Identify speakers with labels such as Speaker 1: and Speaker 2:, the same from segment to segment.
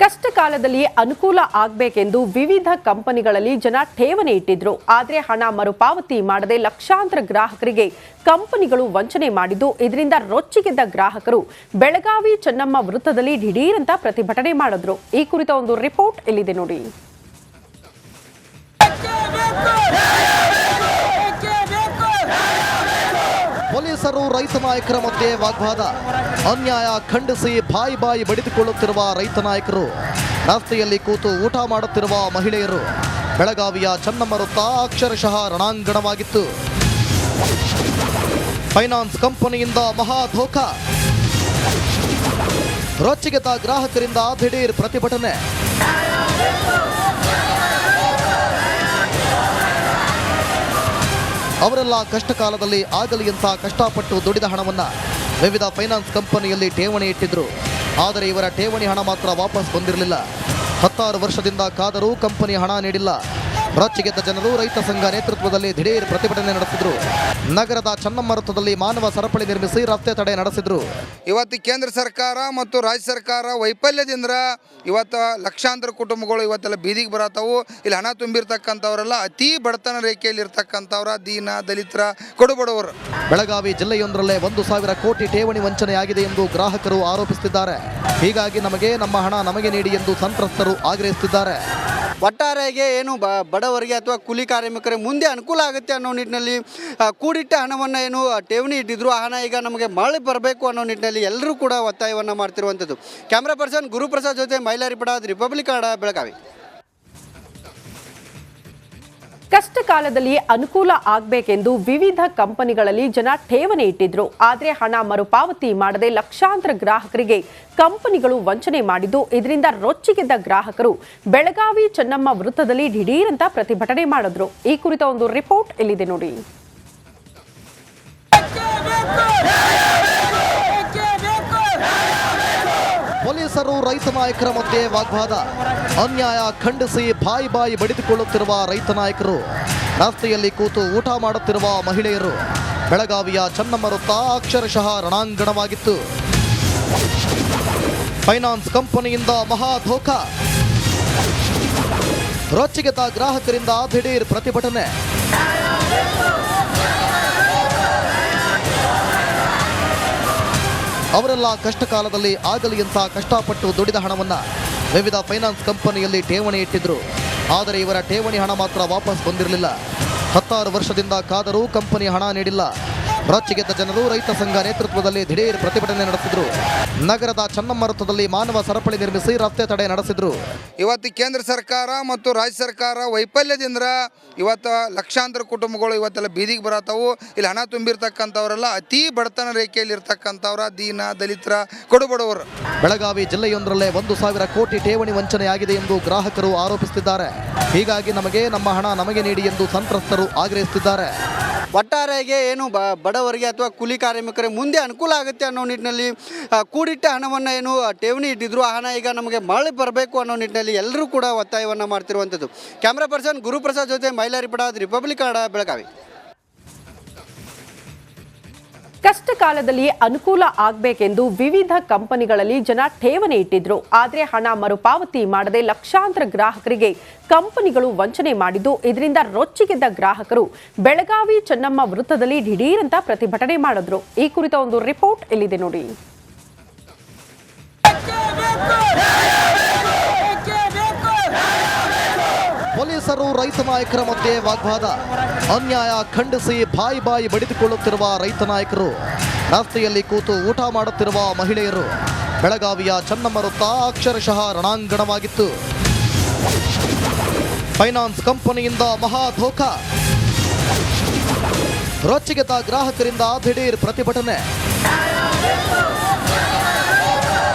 Speaker 1: ಕಷ್ಟ ಕಾಲದಲ್ಲಿ ಅನುಕೂಲ ಆಗಬೇಕೆಂದು ವಿವಿಧ ಕಂಪನಿಗಳಲ್ಲಿ ಜನ ಠೇವಣಿ ಇಟ್ಟಿದ್ರು. ಆದರೆ ಹಣ ಮರುಪಾವತಿ ಮಾಡದೆ ಲಕ್ಷಾಂತರ ಗ್ರಾಹಕರಿಗೆ ಕಂಪನಿಗಳು ವಂಚನೆ ಮಾಡಿದ್ದು, ಇದರಿಂದ ರೊಚ್ಚಿಗೆದ್ದ ಗ್ರಾಹಕರು ಬೆಳಗಾವಿ ಚೆನ್ನಮ್ಮ ವೃತ್ತದಲ್ಲಿ ದಿಢೀರಂತ ಪ್ರತಿಭಟನೆ ಮಾಡಿದ್ರು. ಈ ಕುರಿತ ಒಂದು ರಿಪೋರ್ಟ್ ಇಲ್ಲಿದೆ ನೋಡಿ.
Speaker 2: ಪೊಲೀಸರು ರೈತ ನಾಯಕರ ಮಧ್ಯೆ ವಾಗ್ವಾದ. ಅನ್ಯಾಯ ಖಂಡಿಸಿ ಬಾಯಿ ಬಡಿದುಕೊಳ್ಳುತ್ತಿರುವ ರೈತ ನಾಯಕರು, ರಸ್ತೆಯಲ್ಲಿ ಕೂತು ಊಟ ಮಾಡುತ್ತಿರುವ ಮಹಿಳೆಯರು. ಬೆಳಗಾವಿಯ ಚೆನ್ನಮ್ಮ ವೃತ್ತ ಅಕ್ಷರಶಃ ರಣಾಂಗಣವಾಗಿತ್ತು. ಫೈನಾನ್ಸ್ ಕಂಪನಿಯಿಂದ ಮಹಾ ಧೋಖ. ರೊಚ್ಚಿಗೆದ್ದ ಗ್ರಾಹಕರಿಂದ ದಿಢೀರ್ ಪ್ರತಿಭಟನೆ. ಅವರೆಲ್ಲ ಕಷ್ಟ ಕಾಲದಲ್ಲಿ ಆಗಲಿ ಅಂತ ಕಷ್ಟಪಟ್ಟು ದುಡಿದ ಹಣವನ್ನು ವಿವಿಧ ಫೈನಾನ್ಸ್ ಕಂಪನಿಯಲ್ಲಿ ಠೇವಣಿ ಇಟ್ಟಿದ್ರು. ಆದರೆ ಇವರ ಠೇವಣಿ ಹಣ ಮಾತ್ರ ವಾಪಸ್ ಬಂದಿರಲಿಲ್ಲ. 16 ವರ್ಷದಿಂದ ಕಾದರೂ ಕಂಪನಿ ಹಣ ನೀಡಿಲ್ಲ. ರೊಚ್ಚಿಗೆದ್ದ ಜನರು ರೈತ ಸಂಘ ನೇತೃತ್ವದಲ್ಲಿ ದಿಢೀರ್ ಪ್ರತಿಭಟನೆ ನಡೆಸಿದ್ರು. ನಗರದ ಚೆನ್ನಮ್ಮ ವೃತ್ತದಲ್ಲಿ ಮಾನವ ಸರಪಳಿ ನಿರ್ಮಿಸಿ ರಸ್ತೆ ತಡೆ ನಡೆಸಿದ್ರು.
Speaker 3: ಇವತ್ತು ಕೇಂದ್ರ ಸರ್ಕಾರ ಮತ್ತು ರಾಜ್ಯ ಸರ್ಕಾರ ವೈಫಲ್ಯದಿಂದ ಇವತ್ತು ಲಕ್ಷಾಂತರ ಕುಟುಂಬಗಳು ಇವತ್ತೆಲ್ಲ ಬೀದಿಗೆ ಬರತ್ತವು. ಇಲ್ಲಿ ಹಣ ತುಂಬಿರ್ತಕ್ಕಂಥವರೆಲ್ಲ ಅತಿ ಬಡತನ ರೇಖೆಯಲ್ಲಿ ಇರ್ತಕ್ಕಂಥವ್ರ, ದೀನ ದಲಿತರ, ಕಡುಬಡವರು.
Speaker 2: ಬೆಳಗಾವಿ ಜಿಲ್ಲೆಯೊಂದರಲ್ಲೇ 1,000 ಕೋಟಿ ಠೇವಣಿ ವಂಚನೆಯಾಗಿದೆ ಎಂದು ಗ್ರಾಹಕರು ಆರೋಪಿಸುತ್ತಿದ್ದಾರೆ. ಹೀಗಾಗಿ ನಮ್ಮ ಹಣ ನಮಗೆ ನೀಡಿ ಎಂದು ಸಂತ್ರಸ್ತರು ಆಗ್ರಹಿಸುತ್ತಿದ್ದಾರೆ.
Speaker 4: ಒಟ್ಟಾರೆಯಾಗಿ ಏನು ಬಡವರಿಗೆ ಅಥವಾ ಕೂಲಿ ಕಾರ್ಮಿಕರಿಗೆ ಮುಂದೆ ಅನುಕೂಲ ಆಗುತ್ತೆ ಅನ್ನೋ ನಿಟ್ಟಿನಲ್ಲಿ ಕೂಡಿಟ್ಟ ಹಣವನ್ನು ಏನು ಠೇವಣಿ ಇಟ್ಟಿದ್ರು, ಆ ಹಣ ಈಗ ನಮಗೆ ಮರಳಿ ಬರಬೇಕು ಅನ್ನೋ ನಿಟ್ಟಿನಲ್ಲಿ ಎಲ್ಲರೂ ಕೂಡ ಒತ್ತಾಯವನ್ನು ಮಾಡ್ತಿರುವಂಥದ್ದು. ಕ್ಯಾಮ್ರಾ ಪರ್ಸನ್ ಗುರುಪ್ರಸಾದ್ ಜೊತೆ ಮೈಲಾರಿ ಪಡಾದ್, ರಿಪಬ್ಲಿಕ್ ಕನ್ನಡ, ಬೆಳಗಾವಿ.
Speaker 1: ಕಷ್ಟ ಕಾಲದಲ್ಲಿ ಅನುಕೂಲ ಆಗಬೇಕೆಂದು ವಿವಿಧ ಕಂಪನಿಗಳಲ್ಲಿ ಜನ ಠೇವಣಿ ಇಟ್ಟಿದ್ರು. ಆದರೆ ಹಣ ಮರುಪಾವತಿ ಮಾಡದೆ ಲಕ್ಷಾಂತರ ಗ್ರಾಹಕರಿಗೆ ಕಂಪನಿಗಳು ವಂಚನೆ ಮಾಡಿದ್ದು, ಇದರಿಂದ ರೊಚ್ಚಿಗೆದ್ದ ಗ್ರಾಹಕರು ಬೆಳಗಾವಿ ಚೆನ್ನಮ್ಮ ವೃತ್ತದಲ್ಲಿ ದಿಢೀರಂತ ಪ್ರತಿಭಟನೆ ಮಾಡಿದ್ರು. ಈ ಕುರಿತ ಒಂದು ರಿಪೋರ್ಟ್ ಇಲ್ಲಿದೆ ನೋಡಿ.
Speaker 2: ಪೊಲೀಸರು ರೈತ ನಾಯಕರ ಮಧ್ಯೆ ವಾಗ್ವಾದ. ಅನ್ಯಾಯ ಖಂಡಿಸಿ ಬಾಯಿ ಬಡಿದುಕೊಳ್ಳುತ್ತಿರುವ ರೈತ ನಾಯಕರು, ರಸ್ತೆಯಲ್ಲಿ ಕೂತು ಊಟ ಮಾಡುತ್ತಿರುವ ಮಹಿಳೆಯರು. ಬೆಳಗಾವಿಯ ಚೆನ್ನಮ್ಮ ವೃತ್ತ ಅಕ್ಷರಶಃ ರಣಾಂಗಣವಾಗಿತ್ತು. ಫೈನಾನ್ಸ್ ಕಂಪನಿಯಿಂದ ಮಹಾ ಧೋಖ. ರೊಚ್ಚಿಗೆದ್ದ ಗ್ರಾಹಕರಿಂದ ದಿಢೀರ್ ಪ್ರತಿಭಟನೆ. ಅವರೆಲ್ಲ ಕಷ್ಟ ಕಾಲದಲ್ಲಿ ಆಗಲಿ ಅಂತ ಕಷ್ಟಪಟ್ಟು ದುಡಿದ ಹಣವನ್ನು ವಿವಿಧ ಫೈನಾನ್ಸ್ ಕಂಪನಿಯಲ್ಲಿ ಠೇವಣಿ ಇಟ್ಟಿದ್ರು. ಆದರೆ ಇವರ ಠೇವಣಿ ಹಣ ಮಾತ್ರ ವಾಪಸ್ ಬಂದಿರಲಿಲ್ಲ. 16 ವರ್ಷದಿಂದ ಕಾದರೂ ಕಂಪನಿ ಹಣ ನೀಡಿಲ್ಲ. ರೊಚ್ಚಿಗೆದ್ದ ಜನರು ರೈತ ಸಂಘ ನೇತೃತ್ವದಲ್ಲಿ ದಿಢೀರ್ ಪ್ರತಿಭಟನೆ ನಡೆಸಿದ್ರು. ನಗರದ ಚೆನ್ನಮ್ಮ ವೃತ್ತದಲ್ಲಿ ಮಾನವ ಸರಪಳಿ ನಿರ್ಮಿಸಿ ರಸ್ತೆ ತಡೆ ನಡೆಸಿದ್ರು.
Speaker 3: ಇವತ್ತು ಕೇಂದ್ರ ಸರ್ಕಾರ ಮತ್ತು ರಾಜ್ಯ ಸರ್ಕಾರ ವೈಫಲ್ಯದಿಂದ ಇವತ್ತು ಲಕ್ಷಾಂತರ ಕುಟುಂಬಗಳು ಇವತ್ತೆಲ್ಲ ಬೀದಿಗೆ ಬರತ್ತವು. ಇಲ್ಲಿ ಹಣ ತುಂಬಿರ್ತಕ್ಕಂಥವರೆಲ್ಲ ಅತಿ ಬಡತನ ರೇಖೆಯಲ್ಲಿ ಇರ್ತಕ್ಕಂಥವ್ರ, ದೀನ ದಲಿತರ, ಕಡುಬಡವರು.
Speaker 2: ಬೆಳಗಾವಿ ಜಿಲ್ಲೆಯೊಂದರಲ್ಲೇ 1,000 ಕೋಟಿ ಠೇವಣಿ ವಂಚನೆಯಾಗಿದೆ ಎಂದು ಗ್ರಾಹಕರು ಆರೋಪಿಸುತ್ತಿದ್ದಾರೆ. ಹೀಗಾಗಿ ನಮ್ಮ ಹಣ ನಮಗೆ ನೀಡಿ ಎಂದು ಸಂತ್ರಸ್ತರು ಆಗ್ರಹಿಸುತ್ತಿದ್ದಾರೆ.
Speaker 4: ಒಟ್ಟಾರೆಯಾಗಿ ಏನು ಬಡವರಿಗೆ ಅಥವಾ ಕೂಲಿ ಕಾರ್ಮಿಕರಿಗೆ ಮುಂದೆ ಅನುಕೂಲ ಆಗುತ್ತೆ ಅನ್ನೋ ನಿಟ್ಟಿನಲ್ಲಿ ಕೂಡಿಟ್ಟ ಹಣವನ್ನು ಏನು ಠೇವಣಿ ಇಟ್ಟಿದ್ರು, ಆ ಹಣ ಈಗ ನಮಗೆ ಮರಳಿ ಬರಬೇಕು ಅನ್ನೋ ನಿಟ್ಟಿನಲ್ಲಿ ಎಲ್ಲರೂ ಕೂಡ ಒತ್ತಾಯವನ್ನು ಮಾಡ್ತಿರುವಂಥದ್ದು. ಕ್ಯಾಮ್ರಾ ಪರ್ಸನ್ ಗುರುಪ್ರಸಾದ್ ಜೊತೆ ಮೈಲಾರಿ ಪಡಾದ್, ರಿಪಬ್ಲಿಕ್ ಕನ್ನಡ, ಬೆಳಗಾವಿ.
Speaker 1: ಕಷ್ಟ ಕಾಲದಲ್ಲಿ ಅನುಕೂಲ ಆಗಬೇಕೆಂದು ವಿವಿಧ ಕಂಪನಿಗಳಲ್ಲಿ ಜನ ಠೇವಣಿ ಇಟ್ಟಿದ್ರು. ಆದರೆ ಹಣ ಮರುಪಾವತಿ ಮಾಡದೆ ಲಕ್ಷಾಂತರ ಗ್ರಾಹಕರಿಗೆ ಕಂಪನಿಗಳು ವಂಚನೆ ಮಾಡಿದ್ದು, ಇದರಿಂದ ರೊಚ್ಚಿಗೆದ್ದ ಗ್ರಾಹಕರು ಬೆಳಗಾವಿ ಚೆನ್ನಮ್ಮ ವೃತ್ತದಲ್ಲಿ ದಿಢೀರಂತ ಪ್ರತಿಭಟನೆ ಮಾಡಿದ್ರು. ಈ ಕುರಿತ ಒಂದು ರಿಪೋರ್ಟ್ ಇಲ್ಲಿದೆ ನೋಡಿ.
Speaker 2: ಪೊಲೀಸರು ರೈತ ನಾಯಕರ ಮಧ್ಯೆ ವಾಗ್ವಾದ. ಅನ್ಯಾಯ ಖಂಡಿಸಿ ಬಾಯಿ ಬಡಿದುಕೊಳ್ಳುತ್ತಿರುವ ರೈತ ನಾಯಕರು, ರಸ್ತೆಯಲ್ಲಿ ಕೂತು ಊಟ ಮಾಡುತ್ತಿರುವ ಮಹಿಳೆಯರು. ಬೆಳಗಾವಿಯ ಚೆನ್ನಮ್ಮ ವೃತ್ತ ಅಕ್ಷರಶಃ ರಣಾಂಗಣವಾಗಿತ್ತು. ಫೈನಾನ್ಸ್ ಕಂಪನಿಯಿಂದ ಮಹಾ ಧೋಖ. ರೊಚ್ಚಿಗೆದ್ದ ಗ್ರಾಹಕರಿಂದ ದಿಢೀರ್ ಪ್ರತಿಭಟನೆ.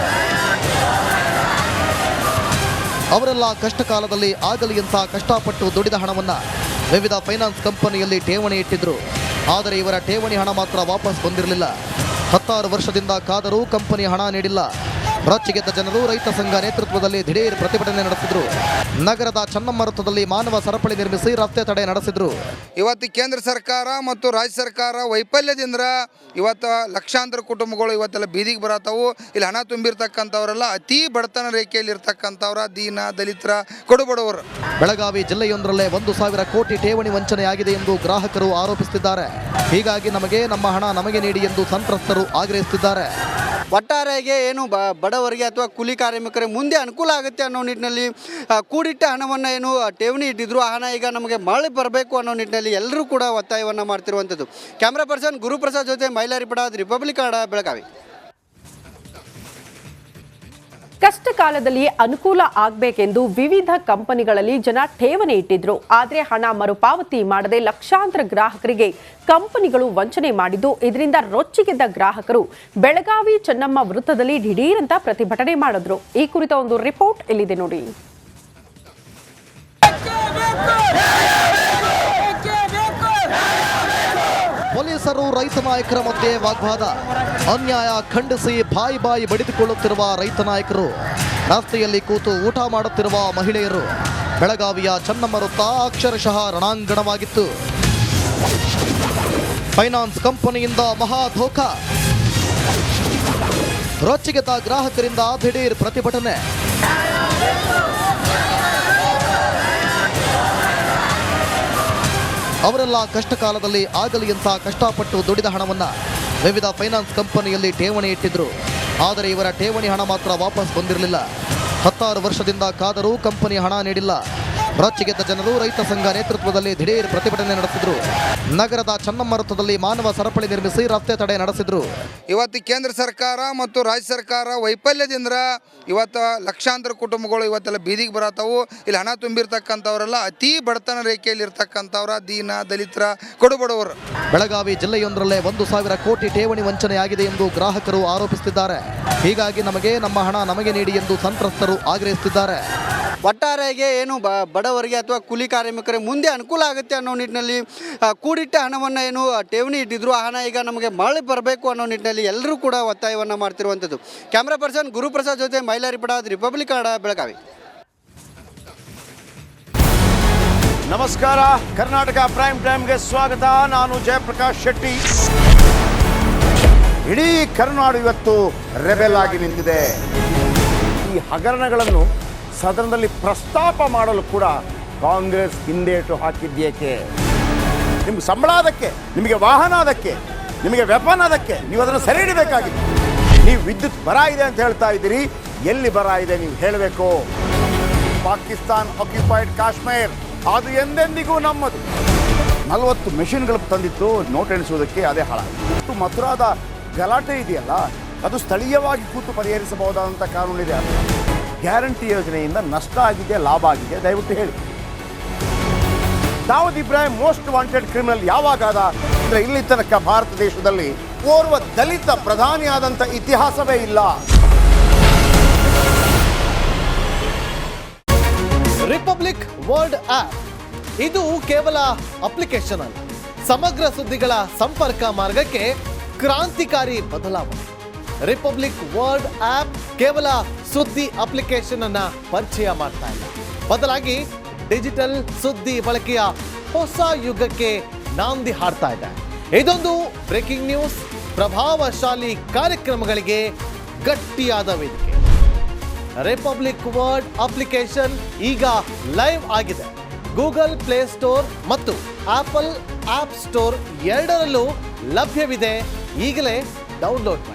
Speaker 2: ಅವರೆಲ್ಲ ಕಷ್ಟ ಕಾಲದಲ್ಲಿ ಆಗಲಿ ಅಂತ ಕಷ್ಟಪಟ್ಟು ದುಡಿದ ಹಣವನ್ನು ವಿವಿಧ ಫೈನಾನ್ಸ್ ಕಂಪನಿಯಲ್ಲಿ ಠೇವಣಿ ಇಟ್ಟಿದ್ರು. ಆದರೆ ಇವರ ಠೇವಣಿ ಹಣ ಮಾತ್ರ ವಾಪಸ್ ಬಂದಿರಲಿಲ್ಲ. 16 ವರ್ಷದಿಂದ ಕಾದರೂ ಕಂಪನಿ ಹಣ ನೀಡಿಲ್ಲ. ರೊಚ್ಚಿಗೆದ್ದ ಜನರು ರೈತ ಸಂಘ ನೇತೃತ್ವದಲ್ಲಿ ದಿಢೀರ್ ಪ್ರತಿಭಟನೆ ನಡೆಸಿದ್ರು. ನಗರದ ಚೆನ್ನಮ್ಮ ವೃತ್ತದಲ್ಲಿ ಮಾನವ ಸರಪಳಿ ನಿರ್ಮಿಸಿ ರಸ್ತೆ ತಡೆ ನಡೆಸಿದ್ರು.
Speaker 3: ಇವತ್ತು ಕೇಂದ್ರ ಸರ್ಕಾರ ಮತ್ತು ರಾಜ್ಯ ಸರ್ಕಾರ ವೈಫಲ್ಯದಿಂದ ಇವತ್ತು ಲಕ್ಷಾಂತರ ಕುಟುಂಬಗಳು ಇವತ್ತೆಲ್ಲ ಬೀದಿಗೆ ಬರತ್ತವು. ಇಲ್ಲಿ ಹಣ ತುಂಬಿರ್ತಕ್ಕಂಥವರೆಲ್ಲ ಅತಿ ಬಡತನ ರೇಖೆಯಲ್ಲಿ ಇರ್ತಕ್ಕಂಥವ್ರ ದೀನ ದಲಿತರ ಕಡುಬಡವರು.
Speaker 2: ಬೆಳಗಾವಿ ಜಿಲ್ಲೆಯೊಂದರಲ್ಲೇ 1,000 ಕೋಟಿ ಠೇವಣಿ ವಂಚನೆಯಾಗಿದೆ ಎಂದು ಗ್ರಾಹಕರು ಆರೋಪಿಸುತ್ತಿದ್ದಾರೆ. ಹೀಗಾಗಿ ನಮ್ಮ ಹಣ ನಮಗೆ ನೀಡಿ ಎಂದು ಸಂತ್ರಸ್ತರು ಆಗ್ರಹಿಸುತ್ತಿದ್ದಾರೆ.
Speaker 4: ಒಟ್ಟಾರೆಯಾಗಿ ಏನು ಬಡವರಿಗೆ ಅಥವಾ ಕೂಲಿ ಕಾರ್ಮಿಕರಿಗೆ ಮುಂದೆ ಅನುಕೂಲ ಆಗುತ್ತೆ ಅನ್ನೋ ನಿಟ್ಟಿನಲ್ಲಿ ಕೂಡಿಟ್ಟ ಹಣವನ್ನು ಏನು ಠೇವಣಿ ಇಟ್ಟಿದ್ರು, ಆ ಹಣ ಈಗ ನಮಗೆ ಮರಳಿ ಬರಬೇಕು ಅನ್ನೋ ನಿಟ್ಟಿನಲ್ಲಿ ಎಲ್ಲರೂ ಕೂಡ ಒತ್ತಾಯವನ್ನು ಮಾಡ್ತಿರುವಂಥದ್ದು. ಕ್ಯಾಮ್ರಾ ಪರ್ಸನ್ ಗುರುಪ್ರಸಾದ್ ಜೊತೆ ಮೈಲಾರಿ ಪಡಾದ್, ರಿಪಬ್ಲಿಕ್ ಕನ್ನಡ, ಬೆಳಗಾವಿ.
Speaker 1: ಕಷ್ಟ ಕಾಲದಲ್ಲಿ ಅನುಕೂಲ ಆಗಬೇಕೆಂದು ವಿವಿಧ ಕಂಪನಿಗಳಲ್ಲಿ ಜನ ಠೇವಣಿ ಇಟ್ಟಿದ್ರು. ಆದರೆ ಹಣ ಮರುಪಾವತಿ ಮಾಡದೆ ಲಕ್ಷಾಂತರ ಗ್ರಾಹಕರಿಗೆ ಕಂಪನಿಗಳು ವಂಚನೆ ಮಾಡಿದ್ದು, ಇದರಿಂದ ರೊಚ್ಚಿಗೆದ್ದ ಗ್ರಾಹಕರು ಬೆಳಗಾವಿ ಚೆನ್ನಮ್ಮ ವೃತ್ತದಲ್ಲಿ ದಿಢೀರಂತ ಪ್ರತಿಭಟನೆ ಮಾಡಿದ್ರು. ಈ ಕುರಿತ ಒಂದು ರಿಪೋರ್ಟ್ ಇಲ್ಲಿದೆ ನೋಡಿ.
Speaker 2: ಪೊಲೀಸರು ರೈತ ನಾಯಕರ ಮಧ್ಯೆ ವಾಗ್ವಾದ. ಅನ್ಯಾಯ ಖಂಡಿಸಿ ಬಾಯಿ ಬಡಿದುಕೊಳ್ಳುತ್ತಿರುವ ರೈತ ನಾಯಕರು, ರಸ್ತೆಯಲ್ಲಿ ಕೂತು ಊಟ ಮಾಡುತ್ತಿರುವ ಮಹಿಳೆಯರು. ಬೆಳಗಾವಿಯ ಚೆನ್ನಮ್ಮ ವೃತ್ತ ಅಕ್ಷರಶಃ ರಣಾಂಗಣವಾಗಿತ್ತು. ಫೈನಾನ್ಸ್ ಕಂಪನಿಯಿಂದ ಮಹಾ ಧೋಖಾ. ರೊಚ್ಚಿಗೆದ್ದ ಗ್ರಾಹಕರಿಂದ ದಿಢೀರ್ ಪ್ರತಿಭಟನೆ. ಅವರೆಲ್ಲ ಕಷ್ಟ ಕಾಲದಲ್ಲಿ ಆಗಲಿ ಅಂತ ಕಷ್ಟಪಟ್ಟು ದುಡಿದ ಹಣವನ್ನು ವಿವಿಧ ಫೈನಾನ್ಸ್ ಕಂಪನಿಯಲ್ಲಿ ಠೇವಣಿ ಇಟ್ಟಿದ್ರು. ಆದರೆ ಇವರ ಠೇವಣಿ ಹಣ ಮಾತ್ರ ವಾಪಸ್ ಬಂದಿರಲಿಲ್ಲ. 16 ವರ್ಷದಿಂದ ಕಾದರೂ ಕಂಪನಿ ಹಣ ನೀಡಿಲ್ಲ. ರೊಚ್ಚಿಗೆದ್ದ ಜನರು ರೈತ ಸಂಘ ನೇತೃತ್ವದಲ್ಲಿ ದಿಢೀರ್ ಪ್ರತಿಭಟನೆ ನಡೆಸಿದ್ರು. ನಗರದ ಚೆನ್ನಮ್ಮ ವೃತ್ತದಲ್ಲಿ ಮಾನವ ಸರಪಳಿ ನಿರ್ಮಿಸಿ ರಸ್ತೆ ತಡೆ ನಡೆಸಿದ್ರು.
Speaker 3: ಇವತ್ತು ಕೇಂದ್ರ ಸರ್ಕಾರ ಮತ್ತು ರಾಜ್ಯ ಸರ್ಕಾರ ವೈಫಲ್ಯದಿಂದ ಇವತ್ತು ಲಕ್ಷಾಂತರ ಕುಟುಂಬಗಳು ಇವತ್ತೆಲ್ಲ ಬೀದಿಗೆ ಬರತ್ತವು. ಇಲ್ಲಿ ಹಣ ತುಂಬಿರ್ತಕ್ಕಂಥವರೆಲ್ಲ ಅತಿ ಬಡತನ ರೇಖೆಯಲ್ಲಿ ಇರ್ತಕ್ಕಂಥವ್ರ ದೀನ ದಲಿತರ ಕಡುಬಡವರು.
Speaker 2: ಬೆಳಗಾವಿ ಜಿಲ್ಲೆಯೊಂದರಲ್ಲೇ 1,000 ಕೋಟಿ ಠೇವಣಿ ವಂಚನೆಯಾಗಿದೆ ಎಂದು ಗ್ರಾಹಕರು ಆರೋಪಿಸುತ್ತಿದ್ದಾರೆ. ಹೀಗಾಗಿ ನಮ್ಮ ಹಣ ನಮಗೆ ನೀಡಿ ಎಂದು ಸಂತ್ರಸ್ತರು ಆಗ್ರಹಿಸುತ್ತಿದ್ದಾರೆ.
Speaker 4: ಒಟ್ಟಾರೆಯಾಗಿ ಏನು ಬಡವರಿಗೆ ಅಥವಾ ಕೂಲಿ ಕಾರ್ಮಿಕರಿಗೆ ಮುಂದೆ ಅನುಕೂಲ ಆಗುತ್ತೆ ಅನ್ನೋ ನಿಟ್ಟಿನಲ್ಲಿ ಕೂಡಿಟ್ಟ ಹಣವನ್ನು ಏನು ಠೇವಣಿ ಇಟ್ಟಿದ್ರು, ಆ ಹಣ ಈಗ ನಮಗೆ ಮರಳಿ ಬರಬೇಕು ಅನ್ನೋ ನಿಟ್ಟಿನಲ್ಲಿ ಎಲ್ಲರೂ ಕೂಡ ಒತ್ತಾಯವನ್ನು ಮಾಡ್ತಿರುವಂಥದ್ದು. ಕ್ಯಾಮ್ರಾ ಪರ್ಸನ್ ಗುರುಪ್ರಸಾದ್ ಜೊತೆ ಮೈಲಾರಿ ಪಡಾದ್, ರಿಪಬ್ಲಿಕ್ ಕನ್ನಡ, ಬೆಳಗಾವಿ.
Speaker 5: ನಮಸ್ಕಾರ, ಕರ್ನಾಟಕ ಪ್ರೈಮ್ ಟೈಮ್ಗೆ ಸ್ವಾಗತ. ನಾನು ಜಯಪ್ರಕಾಶ್ ಶೆಟ್ಟಿ. ಇಡೀ ಕರ್ನಾಡು ಇವತ್ತು ರೆಬೆಲ್ ಆಗಿ ನಿಂತಿದೆ. ಈ ಹಗರಣಗಳನ್ನು ಸದನದಲ್ಲಿ ಪ್ರಸ್ತಾಪ ಮಾಡಲು ಕೂಡ ಕಾಂಗ್ರೆಸ್ ಹಿಂದೇಟು ಹಾಕಿದ್ದೇಕೆ? ನಿಮ್ಗೆ ಸಂಬಳ ಅದಕ್ಕೆ, ನಿಮಗೆ ವಾಹನ ಅದಕ್ಕೆ, ನಿಮಗೆ ವೆಪನ್ ಅದಕ್ಕೆ, ನೀವು ಅದನ್ನು ಸೆರೆ ಹಿಡಿಬೇಕಾಗಿತ್ತು. ನೀವು ವಿದ್ಯುತ್ ಬರ ಇದೆ ಅಂತ ಹೇಳ್ತಾ ಇದ್ದೀರಿ, ಎಲ್ಲಿ ಬರ ಇದೆ ನೀವು ಹೇಳಬೇಕು. ಪಾಕಿಸ್ತಾನ್ ಆಕ್ಯುಪೈಡ್ ಕಾಶ್ಮೀರ್ ಅದು ಎಂದೆಂದಿಗೂ ನಮ್ಮದು. 40 ಮೆಷಿನ್ಗಳು ತಂದಿತ್ತು ನೋಟ್ ಎಣಿಸುವುದಕ್ಕೆ, ಅದೇ ಹಾಳಾಗಿತ್ತು. ಮಥುರಾದ ಗಲಾಟೆ ಇದೆಯಲ್ಲ, ಅದು ಸ್ಥಳೀಯವಾಗಿ ಕೂತು ಪರಿಹರಿಸಬಹುದಾದಂಥ ಕಾನೂನಿದೆ. ಗ್ಯಾರಂಟಿ ಯೋಜನೆಯಿಂದ ನಷ್ಟ ಆಗಿದೆ, ಲಾಭ ಆಗಿದೆ, ದಯವಿಟ್ಟು ಹೇಳಿ. Dawood Ibrahim most wanted criminal ಯಾವಾಗಾದ ಅಂದರೆ ಇಲ್ಲಿ ತನಕ ಭಾರತ ದೇಶದಲ್ಲಿ ಓರ್ವ ದಲಿತ ಪ್ರಧಾನಿಯಾದಂಥ ಇತಿಹಾಸವೇ ಇಲ್ಲ.
Speaker 6: ರಿಪಬ್ಲಿಕ್ ವರ್ಲ್ಡ್ ಆಪ್ ಇದು ಕೇವಲ ಅಪ್ಲಿಕೇಶನ್ ಅಲ್ಲ, ಸಮಗ್ರ ಸುದ್ದಿಗಳ ಸಂಪರ್ಕ ಮಾರ್ಗಕ್ಕೆ ಕ್ರಾಂತಿಕಾರಿ ಬದಲಾವಣೆ. ರಿಪಬ್ಲಿಕ್ ವರ್ಲ್ಡ್ ಆಪ್ ಕೇವಲ ಸುದ್ದಿ ಅಪ್ಲಿಕೇಶನ್ ಅನ್ನ ಪರಿಚಯ ಮಾಡ್ತಾ ಇಲ್ಲ, ಬದಲಾಗಿ ಡಿಜಿಟಲ್ ಸುದ್ದಿ ಬಳಕೆಯ ಹೊಸ ಯುಗಕ್ಕೆ ನಾಂದಿ ಹಾಡ್ತಾ ಇದೆ. ಇದೊಂದು ಬ್ರೇಕಿಂಗ್ ನ್ಯೂಸ್, ಪ್ರಭಾವಶಾಲಿ ಕಾರ್ಯಕ್ರಮಗಳಿಗೆ ಗಟ್ಟಿಯಾದ ವೇದಿಕೆ. ರಿಪಬ್ಲಿಕ್ ವರ್ಲ್ಡ್ ಅಪ್ಲಿಕೇಶನ್ ಈಗ ಲೈವ್ ಆಗಿದೆ. ಗೂಗಲ್ ಪ್ಲೇ ಸ್ಟೋರ್ ಮತ್ತು ಆಪಲ್ ಆಪ್ ಸ್ಟೋರ್ ಎರಡರಲ್ಲೂ ಲಭ್ಯವಿದೆ. ಈಗಲೇ ಡೌನ್ಲೋಡ್ ಮಾಡಿ.